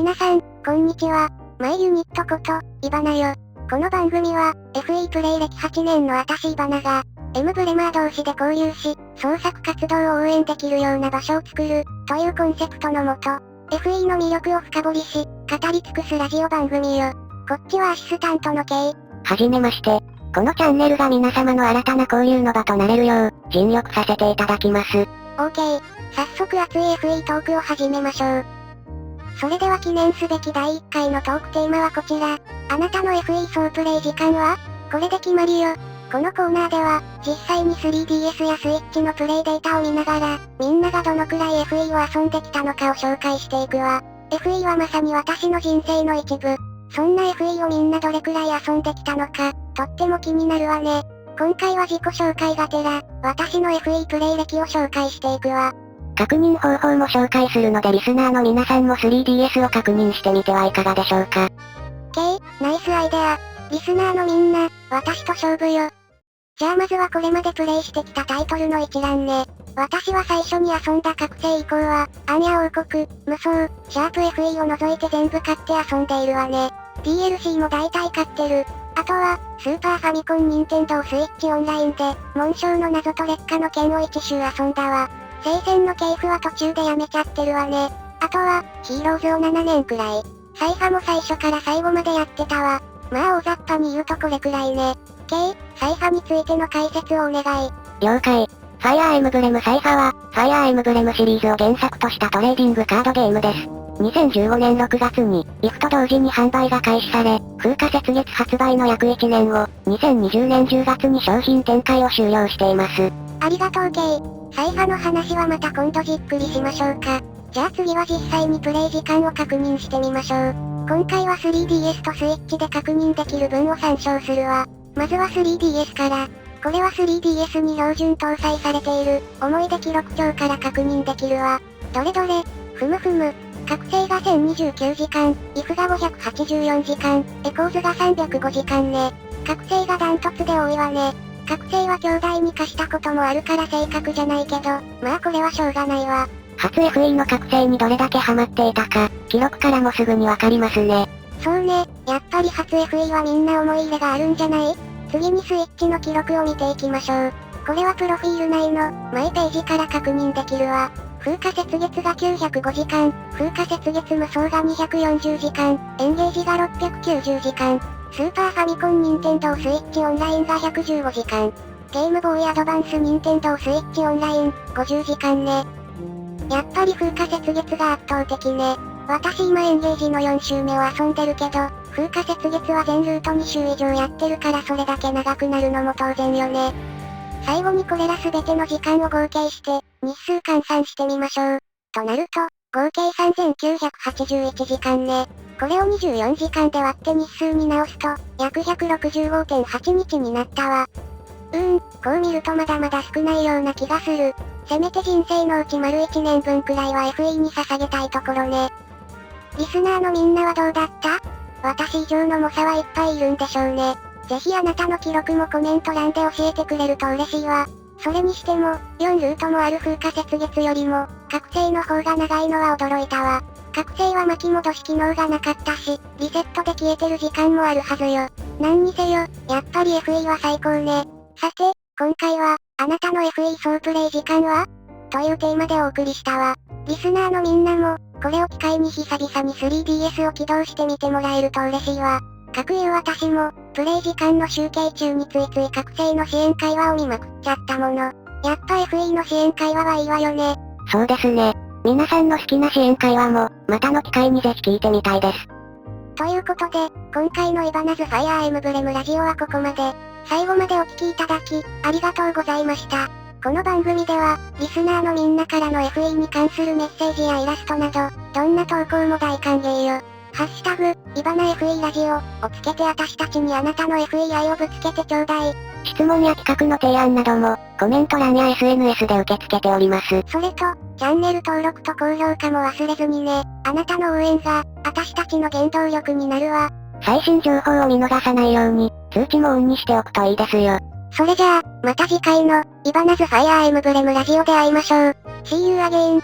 皆さん、こんにちは。マイユニットこと、イバナよ。この番組は、FE プレイ歴8年の私イバナが、エムブレマー同士で交流し、創作活動を応援できるような場所を作る、というコンセプトのもと、FE の魅力を深掘りし、語り尽くすラジオ番組よ。こっちはアシスタントのケイ。はじめまして。このチャンネルが皆様の新たな交流の場となれるよう、尽力させていただきます。OK。早速熱い FE トークを始めましょう。それでは記念すべき第1回のトークテーマはこちら。あなたの FE 総プレイ時間は？これで決まりよ。このコーナーでは、実際に 3DS やスイッチのプレイデータを見ながら、みんながどのくらい FE を遊んできたのかを紹介していくわ。FE はまさに私の人生の一部。そんな FE をみんなどれくらい遊んできたのか、とっても気になるわね。今回は自己紹介がてら、私の FE プレイ歴を紹介していくわ。確認方法も紹介するのでリスナーの皆さんも 3DS を確認してみてはいかがでしょうか。ナイスアイデア。リスナーのみんな、私と勝負よ。じゃあまずはこれまでプレイしてきたタイトルの一覧ね。私は最初に遊んだ覚醒以降は、アンヤ王国、無双、シャープ FE を除いて全部買って遊んでいるわね。DLC も大体買ってる。あとは、スーパーファミコンニンテンドースイッチオンラインで、紋章の謎と劣化の剣を1周遊んだわ。聖戦の系譜は途中でやめちゃってるわね。あとは、ヒーローズを7年くらい。サイファも最初から最後までやってたわ。まあ大雑把に言うとこれくらいね。サイファについての解説をお願い。了解。ファイアーエムブレムサイファは、ファイアーエムブレムシリーズを原作としたトレーディングカードゲームです。2015年6月に、IF と同時に販売が開始され、風化雪月発売の約1年後、2020年10月に商品展開を終了しています。ありがとうサイファの話はまた今度じっくりしましょうか。じゃあ次は実際にプレイ時間を確認してみましょう。今回は 3DS とスイッチで確認できる分を参照するわ。まずは 3DS から。これは 3DS に標準搭載されている、思い出記録帳から確認できるわ。どれどれ、ふむふむ。覚醒が1029時間、IF が584時間、エコーズが305時間ね。覚醒がダントツで多いわね。覚醒は兄弟に貸したこともあるから正確じゃないけど、まあこれはしょうがないわ。初 FE の覚醒にどれだけハマっていたか、記録からもすぐにわかりますね。そうね、やっぱり初 FE はみんな思い入れがあるんじゃない？次にスイッチの記録を見ていきましょう。これはプロフィール内の、マイページから確認できるわ。風化雪月が905時間、風化雪月無双が240時間、エンゲージが690時間、スーパーファミコンニンテンドースイッチオンラインが115時間、ゲームボーイアドバンスニンテンドースイッチオンライン、50時間ね。やっぱり風化雪月が圧倒的ね。私今エンゲージの4周目を遊んでるけど、風化雪月は全ルート2周以上やってるからそれだけ長くなるのも当然よね。最後にこれらすべての時間を合計して、日数換算してみましょう。となると、合計3981時間ね。これを24時間で割って日数に直すと、約 165.8 日になったわ。こう見るとまだまだ少ないような気がする。せめて人生のうち丸1年分くらいは FE に捧げたいところね。リスナーのみんなはどうだった？私以上の猛者はいっぱいいるんでしょうね。ぜひあなたの記録もコメント欄で教えてくれると嬉しいわ。それにしても、4ルートもある風化雪月よりも、覚醒の方が長いのは驚いたわ。覚醒は巻き戻し機能がなかったし、リセットで消えてる時間もあるはずよ。なんにせよ、やっぱり FE は最高ね。さて、今回は、あなたの FE 総プレイ時間は？というテーマでお送りしたわ。リスナーのみんなも、これを機会に久々に 3DS を起動してみてもらえると嬉しいわ。かくいう私も、プレイ時間の集計中についつい覚醒の支援会話を見まくっちゃったもの。やっぱ FE の支援会話はいいわよね。そうですね。皆さんの好きな支援会話も、またの機会にぜひ聞いてみたいです。ということで、今回のイバナズファイアーエムブレムラジオはここまで。最後までお聞きいただき、ありがとうございました。この番組では、リスナーのみんなからの FE に関するメッセージやイラストなど、どんな投稿も大歓迎よ。ハッシュタグ、イバナ FE ラジオをつけて私たちにあなたの FE 愛をぶつけてちょうだい。質問や企画の提案なども、コメント欄や SNS で受け付けております。それと、チャンネル登録と高評価も忘れずにね。あなたの応援が、私たちの原動力になるわ。最新情報を見逃さないように、通知もオンにしておくといいですよ。それじゃあ、また次回の、イバナズファイアーエムブレムラジオで会いましょう。See you again!